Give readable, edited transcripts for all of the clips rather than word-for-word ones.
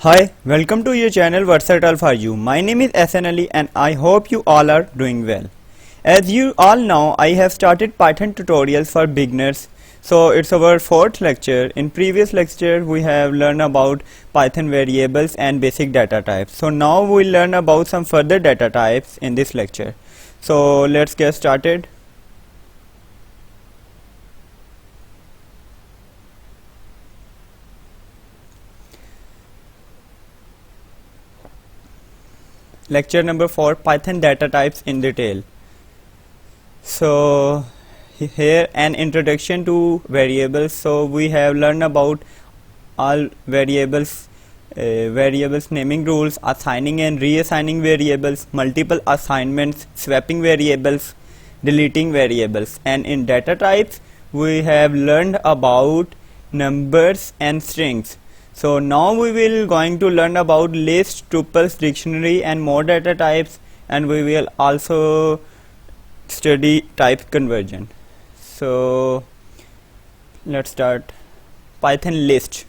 Hi, welcome to your channel Versatile for You. My name is SN Ali and I hope you all are doing well. As you all know, I have started Python tutorials for beginners. So it's our fourth lecture. In previous lecture we have learned about Python variables and basic data types. So now we'll learn about some further data types in this lecture. So let's get started. Lecture number 4, Python data types in detail. So here an introduction to variables. So we have learned about all variables, naming rules, assigning and reassigning variables, multiple assignments, swapping variables, deleting variables, and in data types we have learned about numbers and strings. So now we will going to learn about list, tuples, dictionary and more data types, and we will also study type conversion. So let's start. Python list.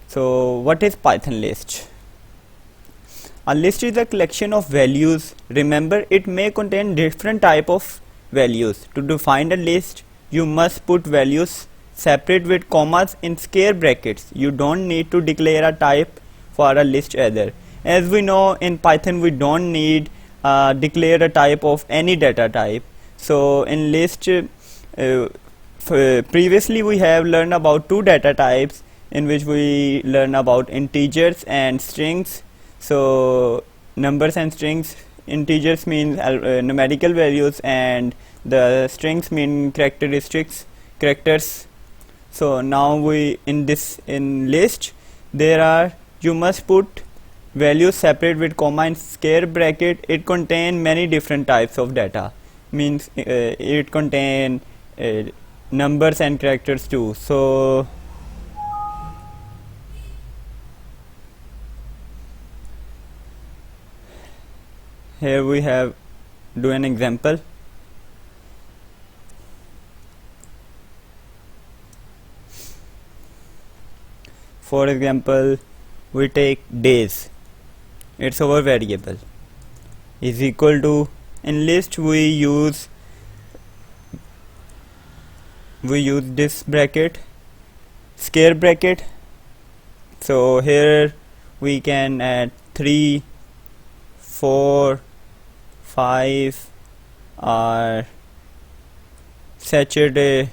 So what is Python list? A list is a collection of values. Remember, it may contain different type of values. To define a list, you must put values separate with commas in square brackets. You don't need to declare a type for a list either. As we know, in Python we don't need declare a type of any data type. So in list, previously we have learned about two data types in which we learn about integers and strings. So numbers and strings, integers mean numerical values and the strings mean characters. So now in list you must put values separate with comma in square bracket. It contain many different types of data, means it contain numbers and characters too. So here we have do an example. For example, we take days, it's our variable, is equal to, in list we use this bracket, square bracket. So here we can add 3, 4, 5 or Saturday,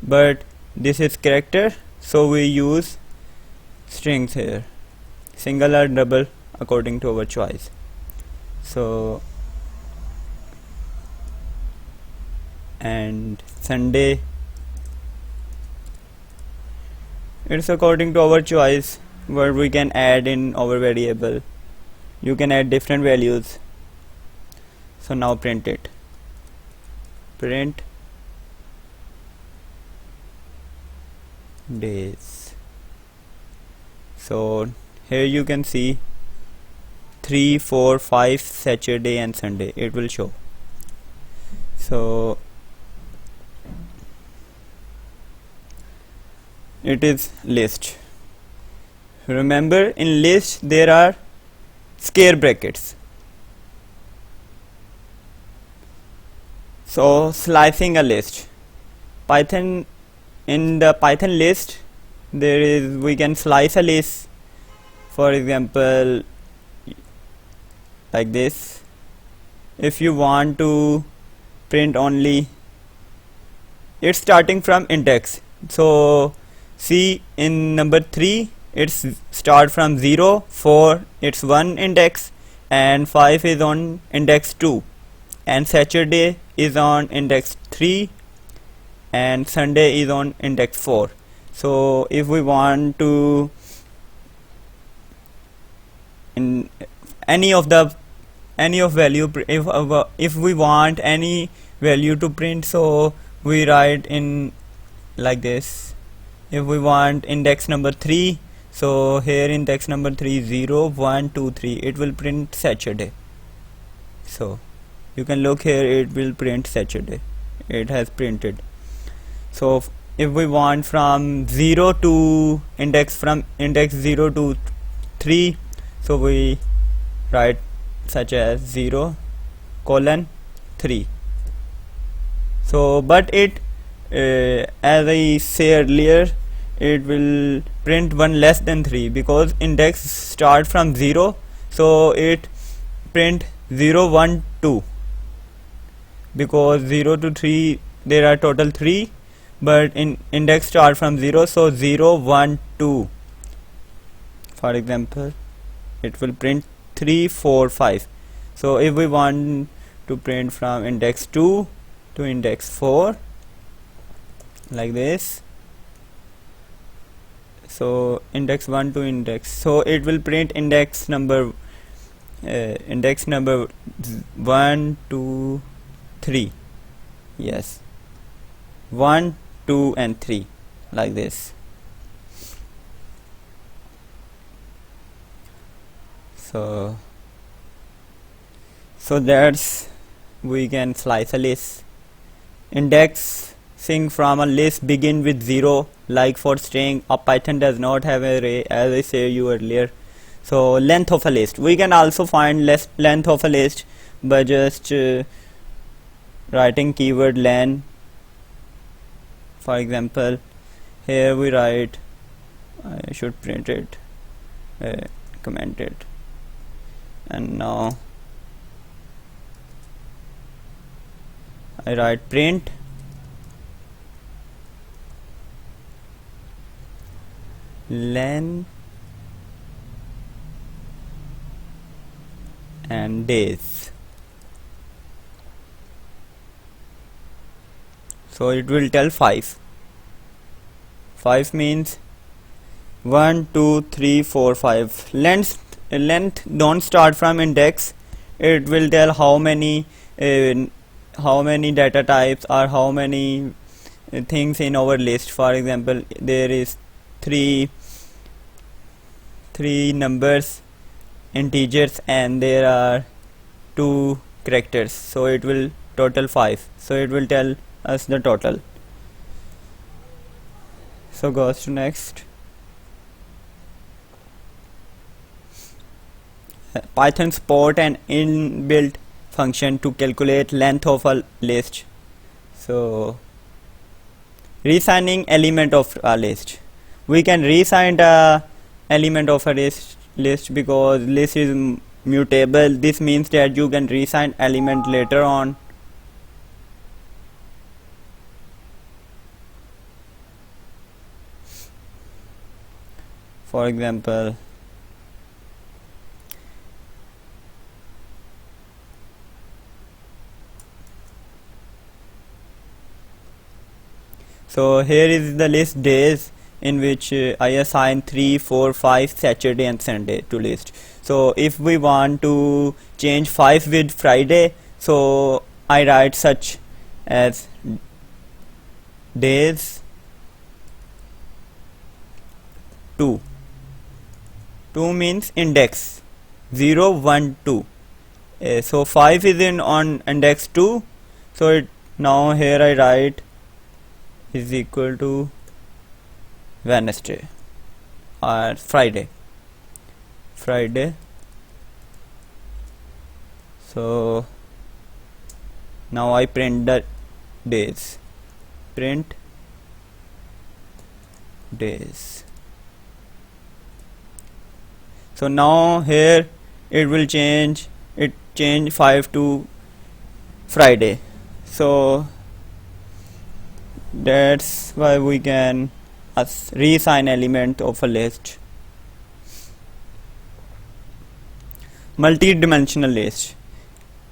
but this is character, so we use strings here, single or double according to our choice. So and Sunday, it's according to our choice where we can add in our variable. You can add different values. So now print it. Print days. So here you can see 3, 4, 5 Saturday and Sunday, it will show. So it is list. Remember, in list there are square brackets. So slicing a list, in the Python list we can slice a list, for example like this. If you want to print only, it's starting from index. So see, in number 3 it's start from 0, 4 it's 1 index, and 5 is on index 2, and Saturday is on index 3, and Sunday is on index 4. So if we want to in any of value, if we want any value to print, so we write in like this. If we want index number 3, so here index number 3 0, 1, 2, 3, it will print Saturday. So you can look here, it will print Saturday, it has printed. So if we want from 0 to index 0 to 3, so we write such as 0 colon 3. So but it as I said earlier, it will print 1 less than 3 because index start from 0, so it print 0 1 2, because 0 to 3 there are total 3, but in index start from 0, so 0 1 2. For example, it will print 3 4 5. So if we want to print from index 2 to index 4 like this, so index 1 to index, so it will print index number 1 2 3, yes, 1 2 and 3 like this. So that's we can slice a list. Indexing from a list begin with 0, like for string. A Python does not have an array, as I said you earlier. So length of a list, we can also find length of a list by just writing keyword len. For example, here we write, I should print it, comment it, and now I write print len and days. So it will tell 5. 5 means 1 2 3 4 5. Length don't start from index. It will tell how many data types or how many things in our list. For example, there is three numbers, integers, and there are 2 characters, so it will total 5. So it will tell us the total. So goes to next. Python support an inbuilt function to calculate length of a list. So reassigning element of a list, we can reassign the element of a list because list is mutable. This means that you can reassign element later on. For example, so here is the list days in which I assign 3 4 5 Saturday and Sunday to list. So if we want to change 5 with Friday, so I write such as days 2. 2 means index 0 1 2. So 5 is in on index 2, so now here I write is equal to Wednesday or Friday. So now I print the days, print days. So now here it will change 5 to Friday. So that's why we can reassign element of a list. Multidimensional list.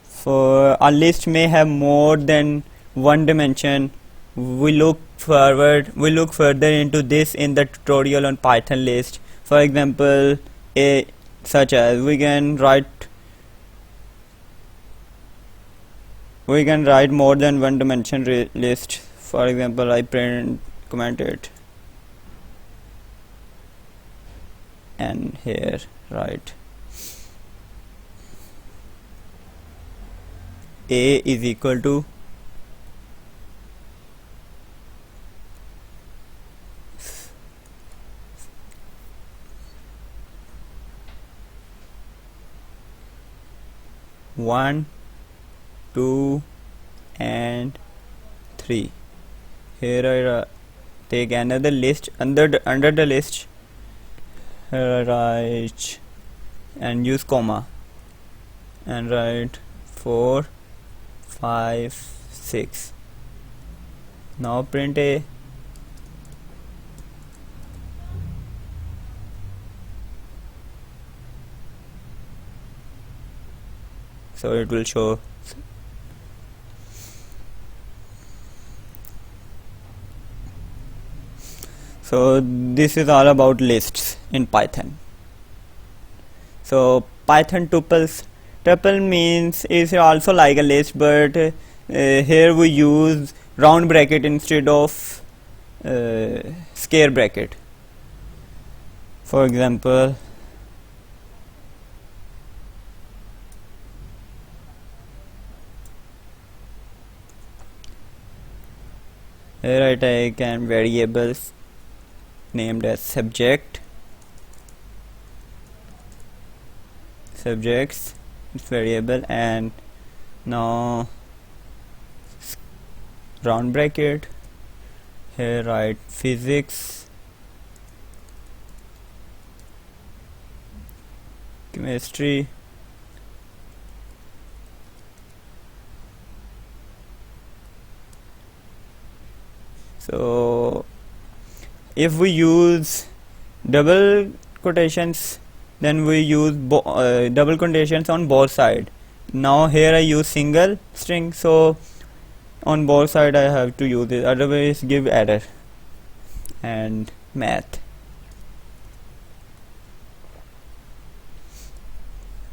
For a list may have more than one dimension. We look further into this in the tutorial on Python list. For example, such as we can write more than one dimension list. For example, I comment it, and here write A is equal to 1, 2 and 3. Here I take another list under the list, write and use comma and write 4, 5, 6. Now print A. So it will show. So this is all about lists in Python. So Python tuples. Tuple means is also like a list, but here we use round bracket instead of square bracket. For example, here I take an variables named as subjects, it's variable, and now round bracket, here write physics, chemistry, so if we use double quotations, then we use double quotations on both sides. Now here I use single string, so on both sides I have to use it, otherwise give error. And math,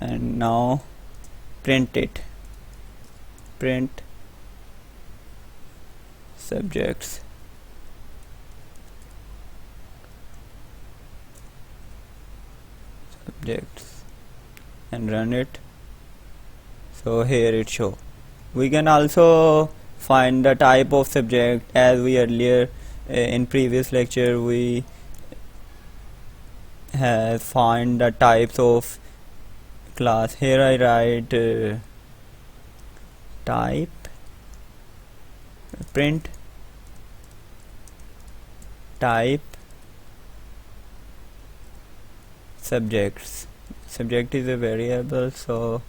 and now print it, print subjects, and run it. So here it show. We can also find the type of subject, as we earlier in previous lecture we have find the types of class. Here I write type, print type subjects. Subject is a variable, so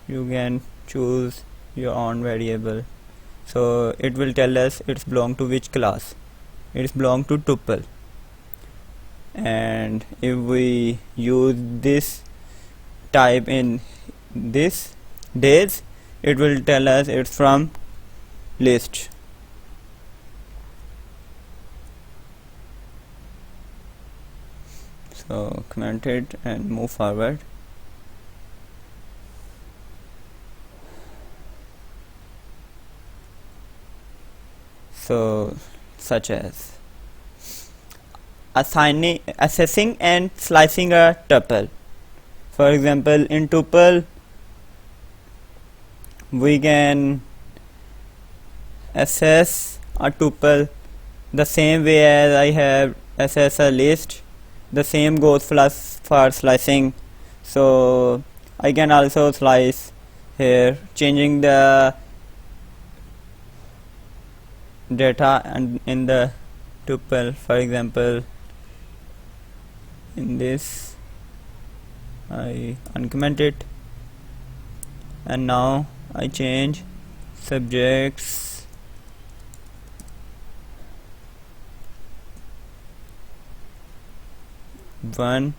you can choose your own variable. So it will tell us it's belong to which class. It's belong to tuple. And if we use this type in this days, it will tell us it's from list. So comment it and move forward. So such as assessing and slicing a tuple. For example, in tuple we can assess a tuple the same way as I have assess a list. The same goes for slicing, so I can also slice here, changing the data and in the tuple. For example, in this I uncomment it, and now I change subjects one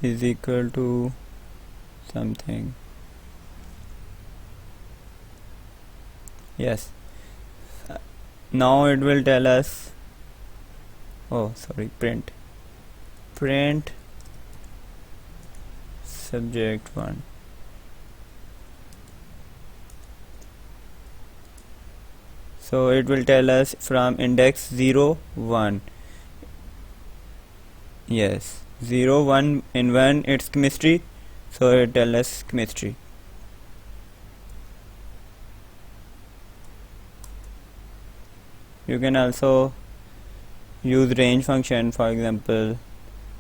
is equal to something. Yes, now it will tell us, print subject 1. So it will tell us from index 0, 1. Yes, 0, 1 in 1 it's chemistry, so it tells us chemistry. You can also use range function. For example,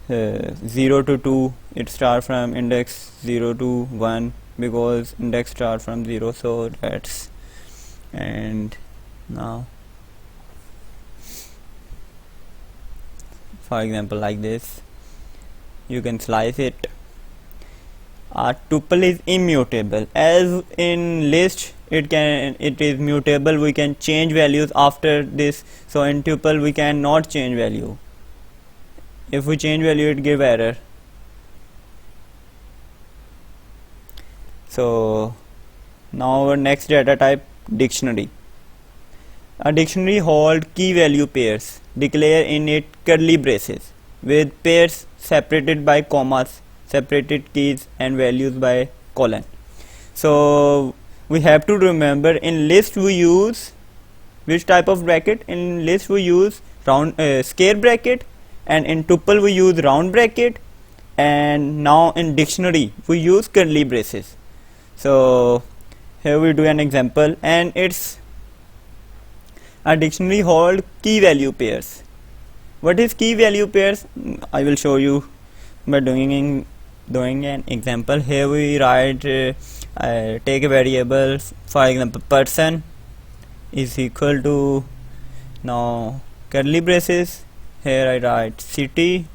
0 to 2, it start from index 0 to 1 because index start from 0. So that's, and now for example like this, you can slice it. Our tuple is immutable, as in list it is mutable, we can change values after this. So in tuple we cannot change value. If we change value, it give error. So now our next data type, dictionary. A dictionary hold key value pairs, declare in it curly braces with pairs separated by commas, separated keys and values by colon. So we have to remember, in list we use which type of bracket? In list we use round square bracket, and in tuple we use round bracket, and now in dictionary we use curly braces. So here we do an example, and it's a dictionary hold key value pairs. What is key value pairs? I will show you by doing an example. Here we write take a variable, for example person is equal to, now curly braces, here I write city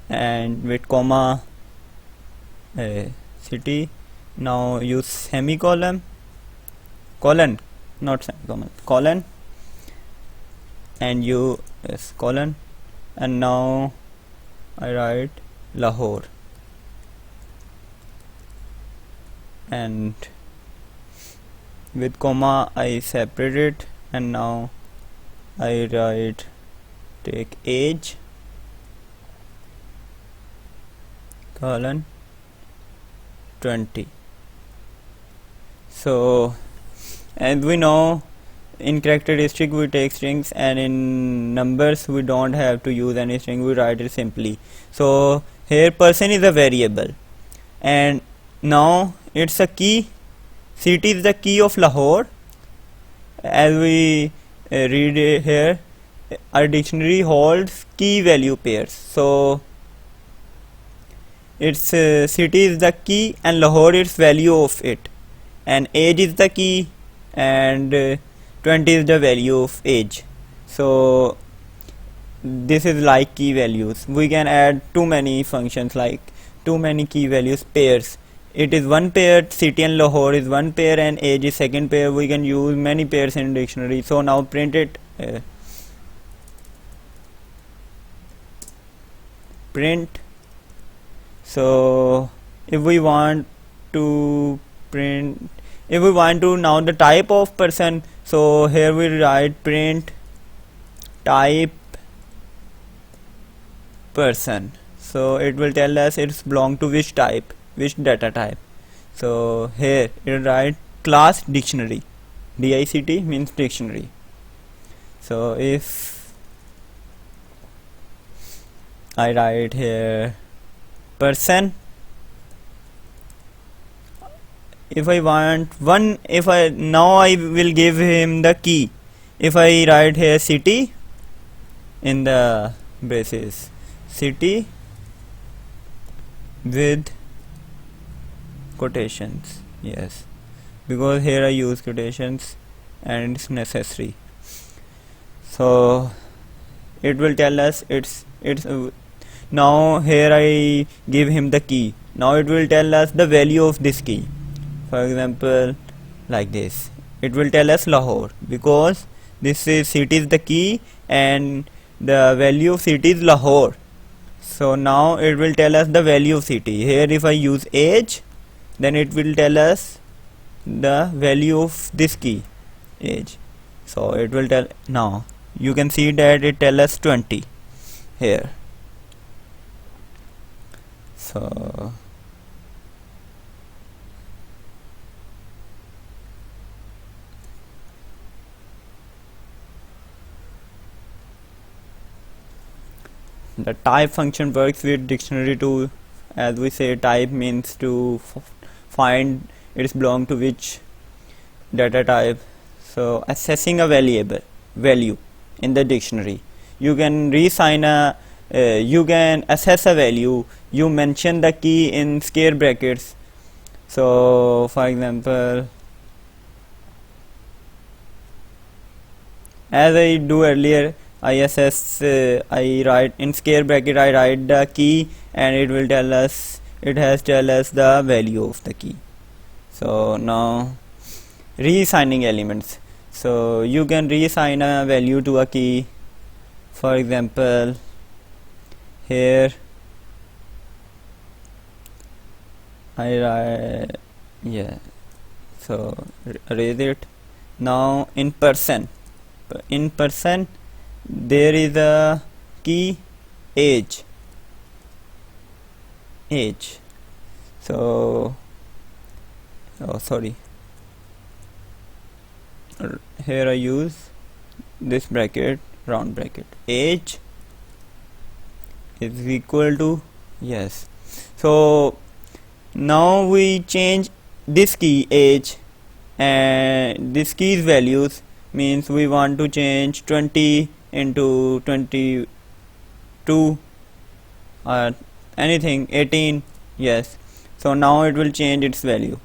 and with comma city, now use semicolon, colon, not semicolon, colon, and colon, and now I write Lahore, and with comma I separate it, and now I write take age colon 20. So as we know, in characteristic we take strings, and in numbers we don't have to use any string, we write it simply. So here person is a variable, and now it's a key, city is the key of Lahore. As we read here, our dictionary holds key value pairs. So its city is the key and Lahore is value of it, and age is the key, and 20 is the value of age. So this is like key values. We can add too many functions, like too many key values pairs. It is one pair, city and Lahore is one pair, and age is second pair. We can use many pairs in dictionary. So now print it, print. So if we want to print, if we want to now the type of person, so here we write print type person. So it will tell us it's belong to which type, which data type. So here it write class dictionary, DICT means dictionary. So if I write here person, if I want one, now I will give him the key. If I write here city in the braces, city with quotations, yes, because here I use quotations and it's necessary. So it will tell us it's now here I give him the key. Now it will tell us the value of this key. For example, like this, it will tell us Lahore because this is city is the key and the value of city is Lahore. So now it will tell us the value of city. Here if I use age, then it will tell us the value of this key, age. So it will tell, now you can see that it tell us 20 here. So the type function works with dictionary too. As we say, type means to find it's belong to which data type. So assessing a value in the dictionary, you can reassign a you can access a value, you mention the key in square brackets. So for example, as I do earlier, I write in square bracket, I write the key, and it will tell us, it has tell us the value of the key. So now reassigning elements, so you can reassign a value to a key. For example, here I write, yeah, so erase it. Now in person there is a key age. So sorry, here I use this bracket, round bracket, age is equal to, yes. So now we change this key age, and this key's values means we want to change 20 into 22 or anything, 18, yes. So now it will change its value.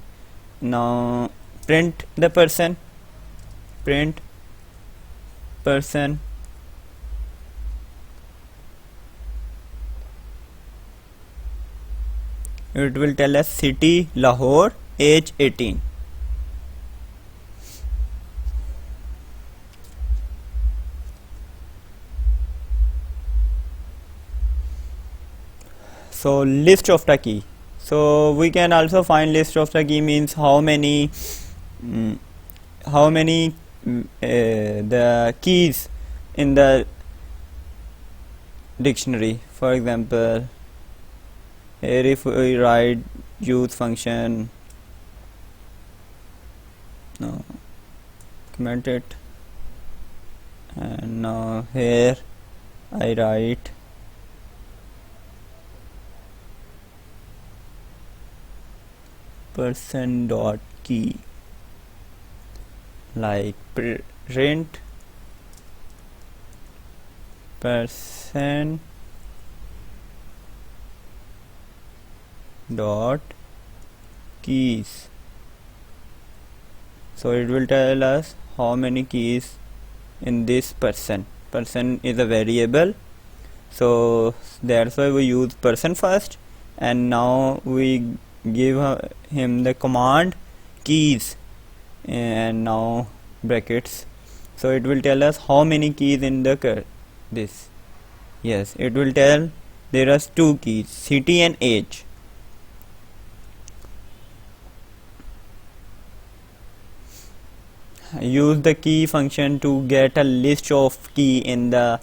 Now print the person, print person, it will tell us city Lahore, age 18. So list of the key, so we can also find list of the key means how many the keys in the dictionary. For example, here if we write use function, no, comment it, and now here I write person dot key, like print person dot keys. So it will tell us how many keys in this person. Person is a variable, so that's why we use person first, and now we give him the command keys, and now brackets. So it will tell us how many keys in the this, yes, it will tell there are 2 keys, city and age. Use the key function to get a list of key in the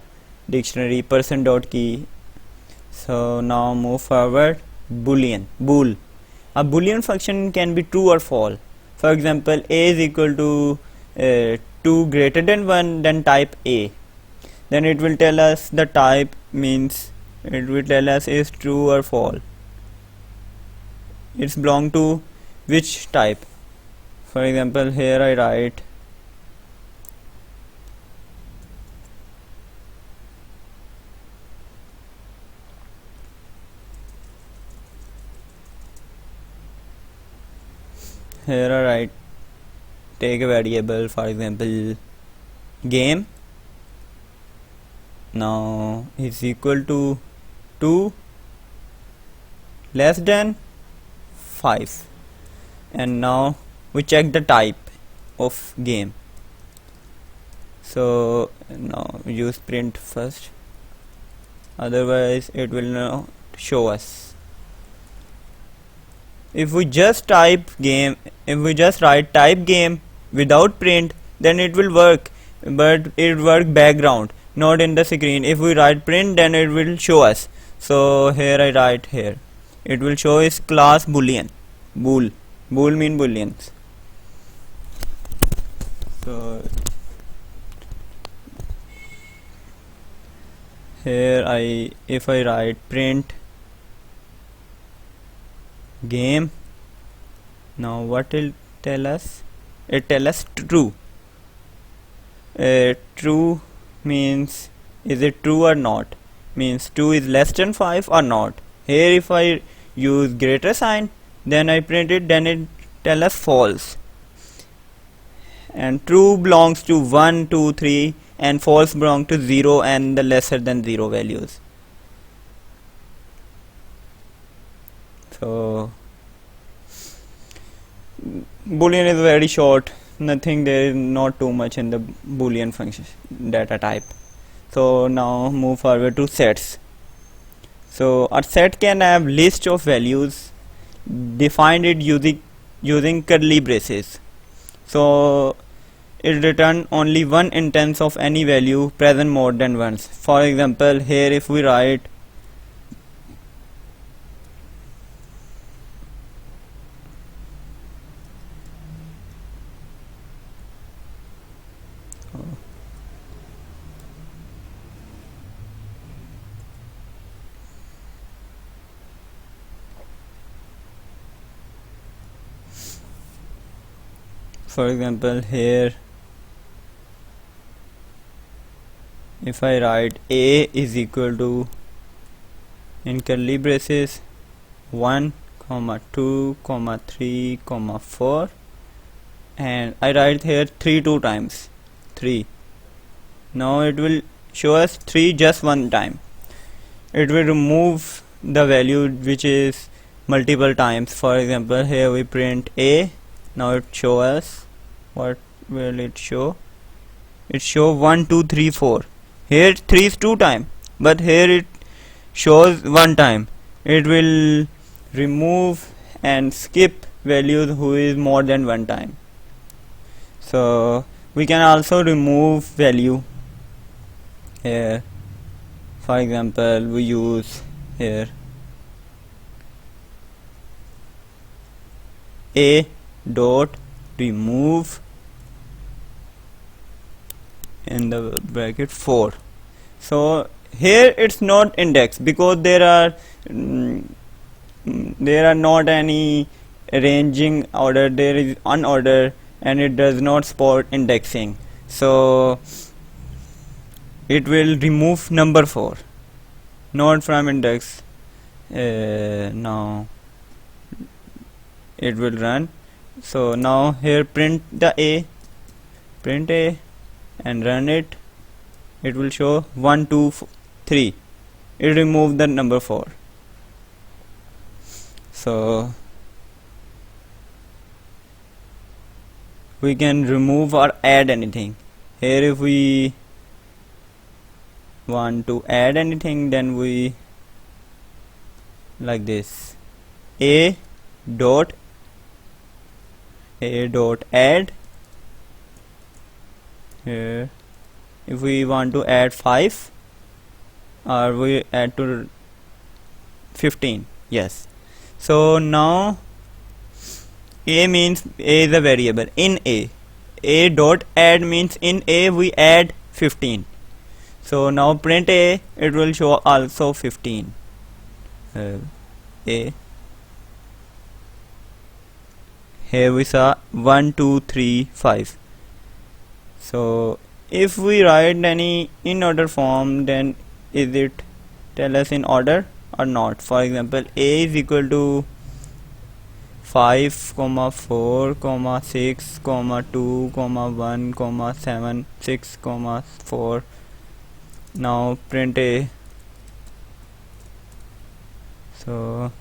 dictionary, person dot key. So now move forward. Bool. A Boolean function can be true or false. For example, a is equal to 2 greater than 1, then type a. Then it will tell us the type, means it will tell us is true or false. It's belong to which type. For example, here I write take a variable, for example game, now is equal to 2 less than 5, and now we check the type of game. So now use print first, otherwise it will not show us. If we just type game, if we just write type game without print, then it will work, but it work background, not in the screen. If we write print, then it will show us. So here I write, here it will show is class boolean. Bool mean booleans. So here if I write print game, now what will tell us? It tell us true. True means is it true or not. means 2 is less than 5 or not. Here if I use greater sign, then I print it, then it tell us false. And true belongs to 1, 2, 3 and false belongs to 0 and the lesser than 0 values. So Boolean is very short, nothing, there is not too much in the Boolean function data type. So now move forward to sets. So a set can have list of values, defined it using curly braces. So it return only one instance of any value present more than once. For example, here if we write for example, here if I write A is equal to in curly braces 1, 2, 3, 4, and I write here 3 two times, 3. Now it will show us 3 just one time. It will remove the value which is multiple times. For example, here we print A. Now it show us, what will it show? It show 1, 2, 3, 4. Here 3 is 2 time, but here it shows 1 time. It will remove and skip values who is more than 1 time. So we can also remove value here. For example, we use here A dot remove in the bracket 4. So here it's not indexed because there are not any arranging order, there is unordered and it does not support indexing. So it will remove number 4, not from index. Now it will run. So now here print A and run it. It will show 1, 2, 3. It remove the number 4. So we can remove or add anything. Here if we want to add anything, then we like this, A dot add. Here if we want to add 5 or we add to 15, yes. So now A means A is a variable in A dot add means in A we add 15. So now print A, it will show also 15. A, here we saw 1, 2, 3, 5. So if we write any in order form, then is it tell us in order or not? For example, A is equal to 5, 4, 6, 2, 1, 7, 6, 4. Now print A. So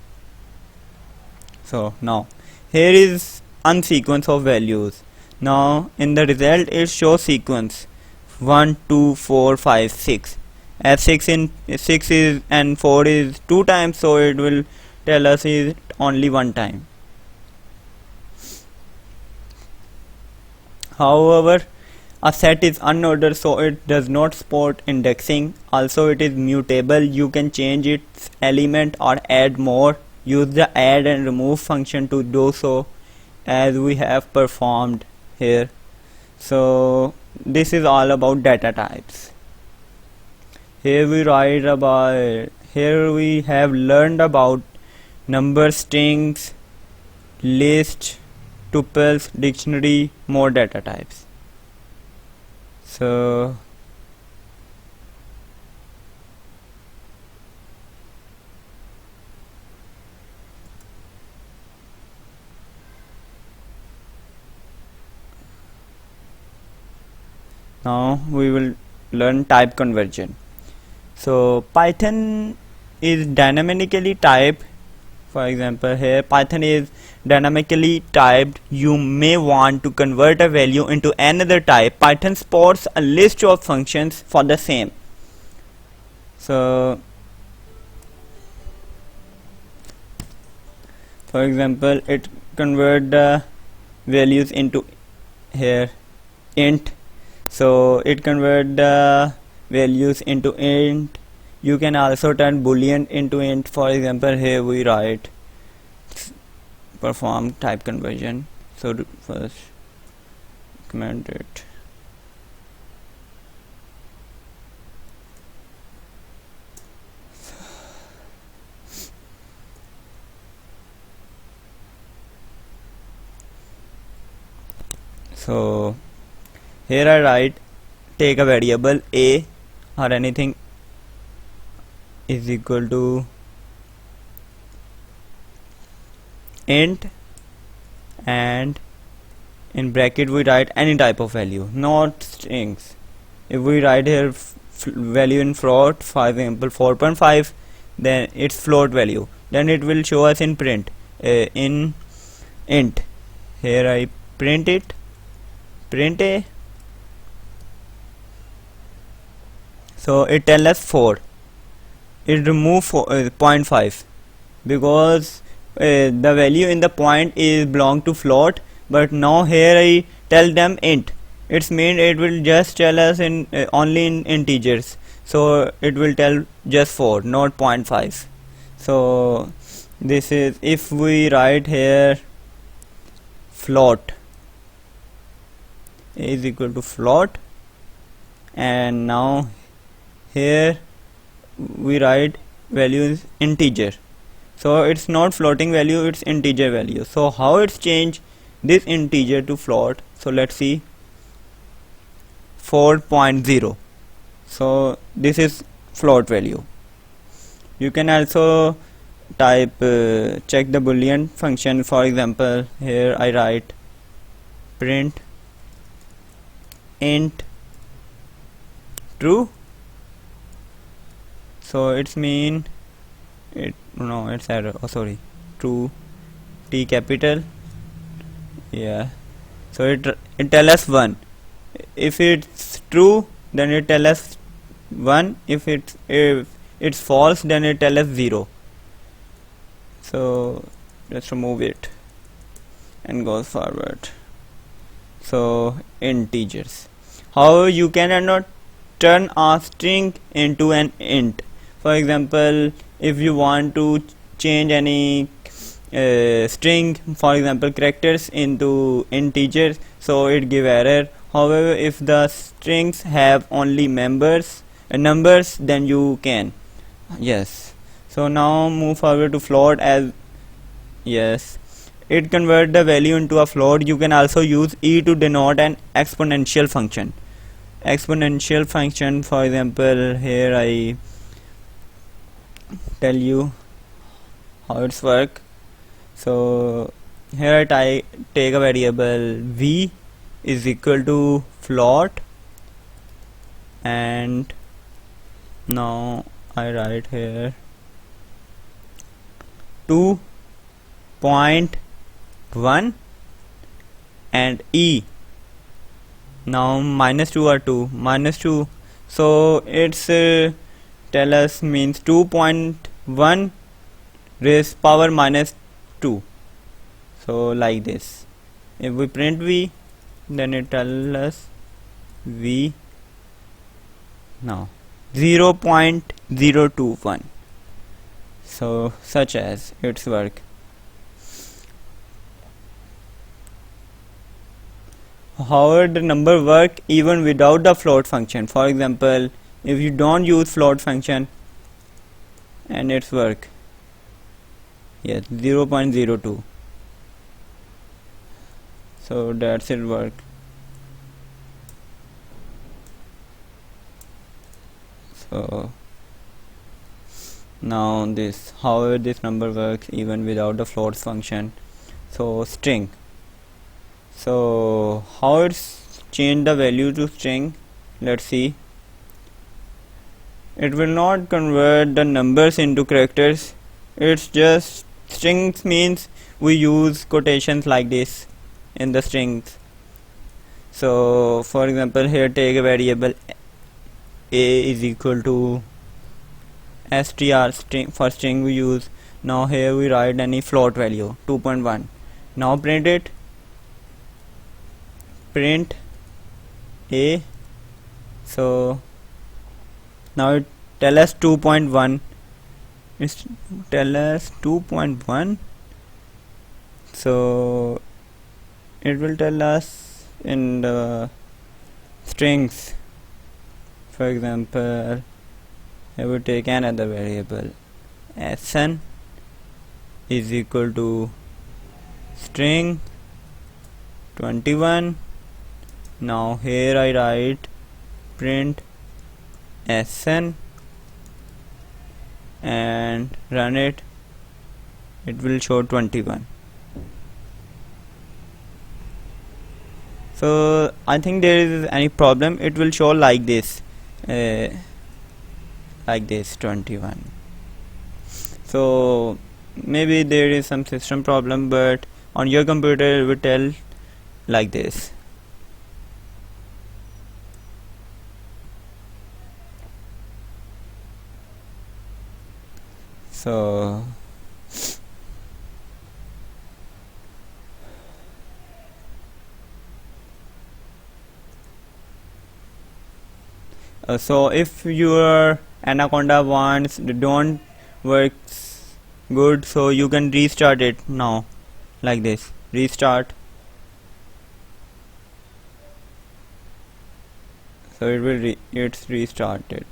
now here is unsequence of values. Now in the result it shows sequence 1, 2, 4, 5, 6. As 6 is and 4 is 2 times, so it will tell us is only 1 time. However, a set is unordered, so it does not support indexing. Also it is mutable, you can change its element or add more. Use the add and remove function to do so, as we have performed here. So this is all about data types. Here we have learned about number, strings, list, tuples, dictionary, more data types. So Now we will learn type conversion. So Python is dynamically typed. For example, here Python is dynamically typed. You may want to convert a value into another type. Python supports a list of functions for the same. So for example, it convert the values into here int. So it convert the values into int. You can also turn boolean into int. For example, here we write perform type conversion. So first comment it. So here I write take a variable a or anything is equal to int, and in bracket we write any type of value, not strings. If we write here value in float, for example 4.5, then it's float value, then it will show us in print in int. Here I print it, print a, so it tell us 4. It remove 0.5 because the value in the point is belong to float, but now here I tell them int. It's mean it will just tell us in only in integers, so it will tell just 4, not 0.5. So this is, if we write here float is equal to float, and now here we write value is integer, so it's not floating value, it's integer value. So how it's changed this integer to float? So let's see, 4.0. so this is float value. You can also type check the Boolean function. For example, here I write print int true, so it's mean it, no, it's error, oh sorry, true, T capital, yeah. So it tell us 1. If it's true, then it tell us 1. If it's false, then it tell us 0. So let's remove it and go forward. So integers. However, you cannot turn a string into an int. For example, if you want to change any string, for example characters, into integers, so it give error. However, if the strings have only numbers, then you can. Yes. So now move forward to float. As yes, it convert the value into a float. You can also use e to denote an exponential function. Exponential function, for example, here I tell you how it's work. So here I take a variable v is equal to float, and now I write here 2.1 and e, now -2 or 2, -2, so it's tell us means 2.1 raised power -2. So like this. If we print v, then it tells us v now 0.021. so such as its work. However, the number work even without the float function. For example, if you don't use float function, and its work, yes, 0.02. so that's it work. So now this, however this number works even without the float function. So string, so how it's change the value to string. let's see. It will not convert the numbers into characters. It's just strings, means we use quotations like this in the strings. So for example, here take a variable a is equal to str, string. For string we use. Now here we write any float value 2.1. Now print it. Print a. So now it tell us 2.1. It's tell us 2.1. So it will tell us in the strings. For example, I will take another variable sn is equal to string 21. Now here I write print sn and run it. It will show 21. So I think there is any problem. It will show like this, like this 21. So maybe there is some system problem, but on your computer it will tell like this. So so if your Anaconda wants don't works good, so you can restart it now like this. Restart. So it will it's restarted.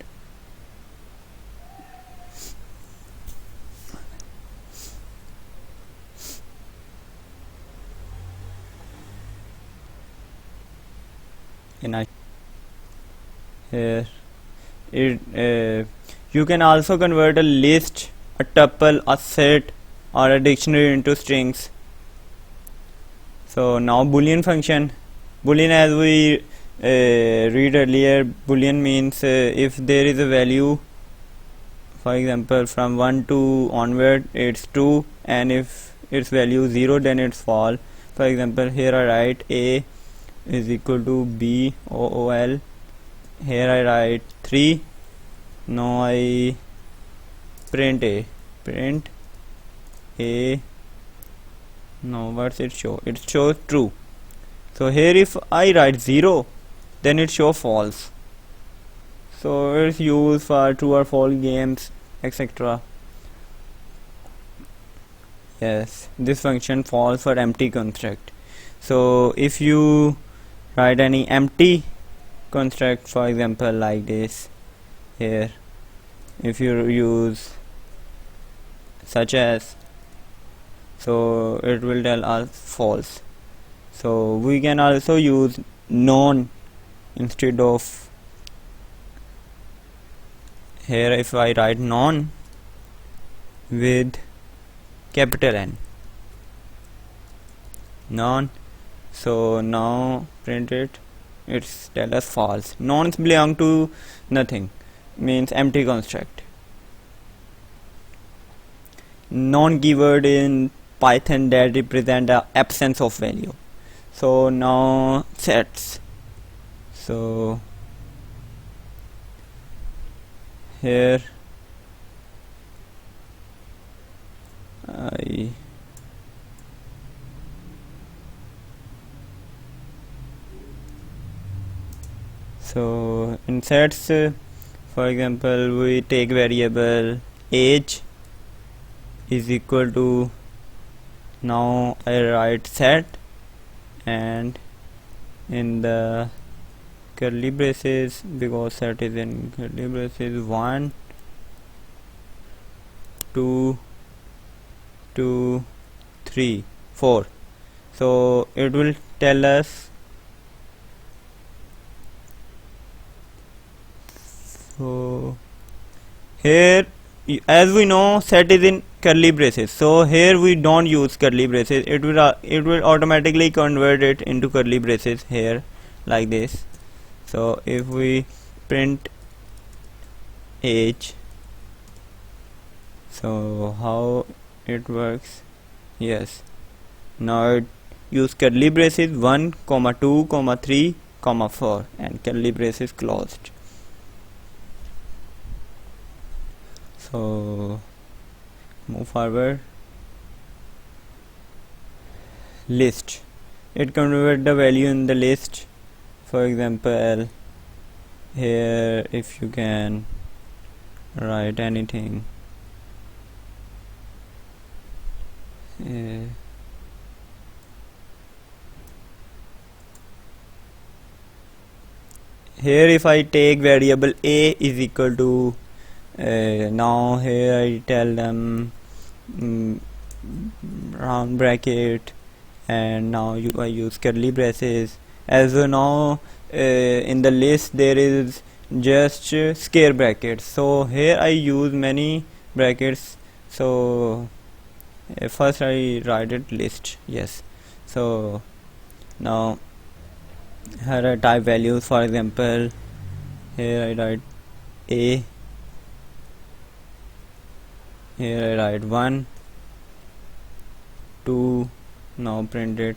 Here you can also convert a list, a tuple, a set or a dictionary into strings. So now Boolean function. Boolean, as we read earlier, Boolean means if there is a value, for example from 1 to onward it's true, and if its value 0 then it's false. For example, here I write a is equal to b ool. Here I write 3. Now I print a. Now what's it show? It shows true. So here if I write 0, then it shows false. So it's used for true or false games, etc. Yes, this function falls for empty construct. So if you write any empty construct, for example like this, here if you use such as, so it will tell us false. So we can also use non instead of. Here if I write non with capital N, non, so now print it. It's tell us false. Nons belong to nothing, means empty construct. Non keyword in Python that represent the absence of value. So now sets. So here so in sets, for example we take variable age is equal to, now I write set, and in the curly braces, because set is in curly braces, 1 2 2 3 4. So it will tell us. So here as we know set is in curly braces, so here we don't use curly braces. It will automatically convert it into curly braces here like this. So if we print age, so how it works? Yes, now it use curly braces 1, 2, 3, 4 and curly braces closed. So move forward. List, it convert the value in the list. For example, here if you can write anything, here if I take variable a is equal to now here I tell them round bracket, and now I use curly braces. As now in the list there is just square brackets, so here I use many brackets. So first I write it list. Yes, so now here I type values. For example, here I write a, here I write 1, 2, now print it.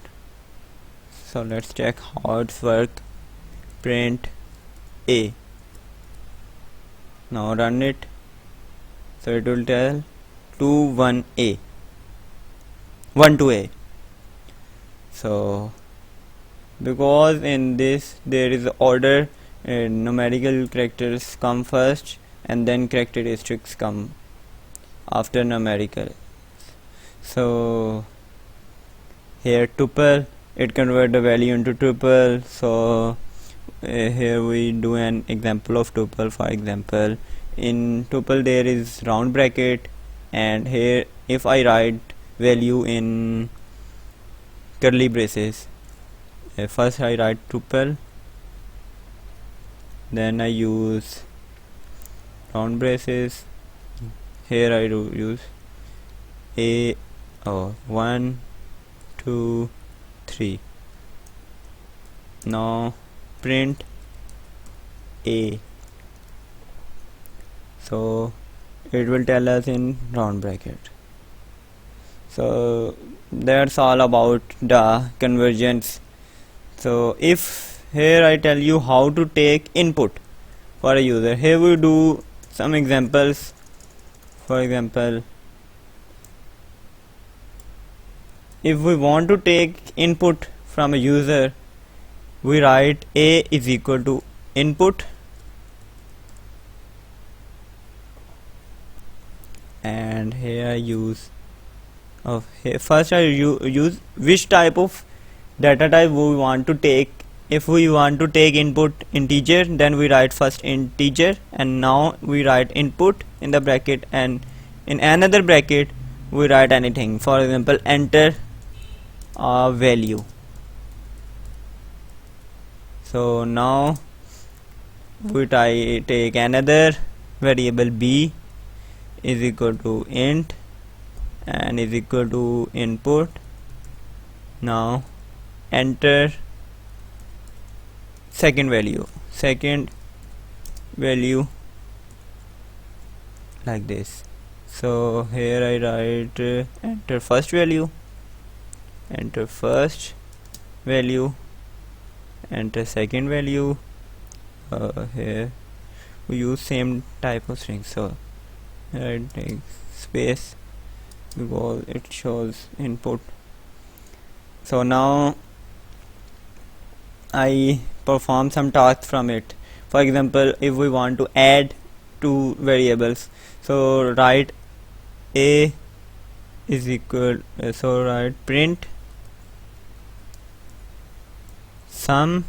So let's check how it's work. Print a, now run it. So it will tell 2 1 a, 1 2 a. So because in this there is order, numerical characters come first and then characteristics come after numerical. So here tuple, it convert the value into tuple. So here we do an example of tuple. For example, in tuple there is round bracket, and here if I write value in curly braces, first I write tuple, then I use round braces. Here I do use a 1 2 3. Now print a, so it will tell us in round bracket. So that's all about the conversions. So if here I tell you how to take input for a user, here we do some examples. For example, if we want to take input from a user, we write a is equal to input, and here I use first I use which type of data type we want to take. If we want to take input integer, then we write first integer, and now we write input in the bracket, and in another bracket we write anything. For example, enter a value. So now we take another variable b is equal to int and is equal to input. Now enter second value like this. So here I write enter first value, enter second value. Here we use same type of string, so here I take space because it shows input. So now I perform some tasks from it. For example, if we want to add two variables, so write a is equal, so write print sum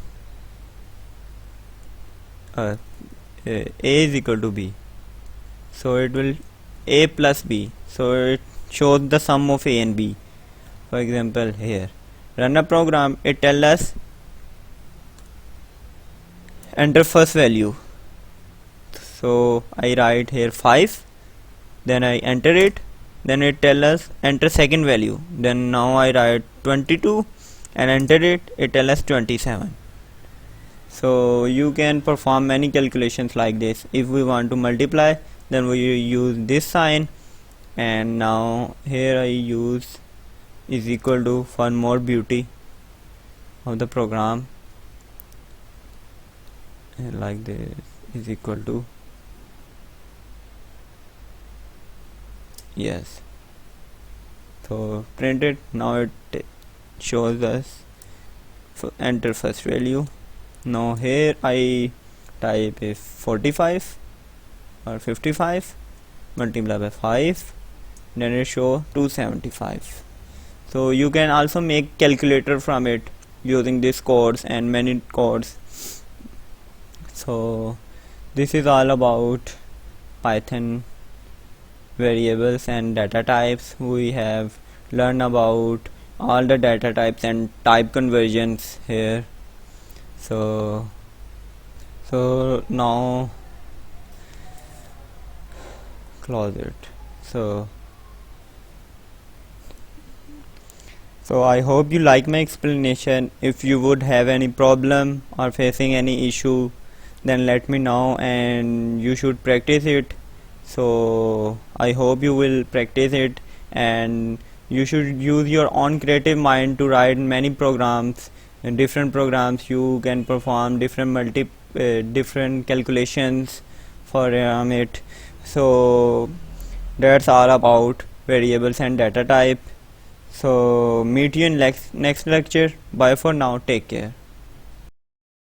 a is equal to b, so it will a plus b, so it shows the sum of a and b. For example, here run a program, it tells us enter first value, so I write here 5, then I enter it, then it tells us enter second value, then now I write 22 and enter it, it tells us 27. So you can perform many calculations like this. If we want to multiply, then we use this sign, and now here I use is equal to for more beauty of the program, and like this is equal to, yes. So print it. Now it shows us enter first value. Now here I type is 45 or 55 multiply by 5, then it show 275. So you can also make calculator from it using this codes and many codes. So this is all about Python variables and data types. We have learned about all the data types and type conversions here. So now close it. So I hope you like my explanation. If you would have any problem or facing any issue, then let me know, and you should practice it. So I hope you will practice it, and you should use your own creative mind to write many programs. In different programs you can perform different calculations for it. So that's all about variables and data type. So meet you in next lecture. Bye for now. Take care.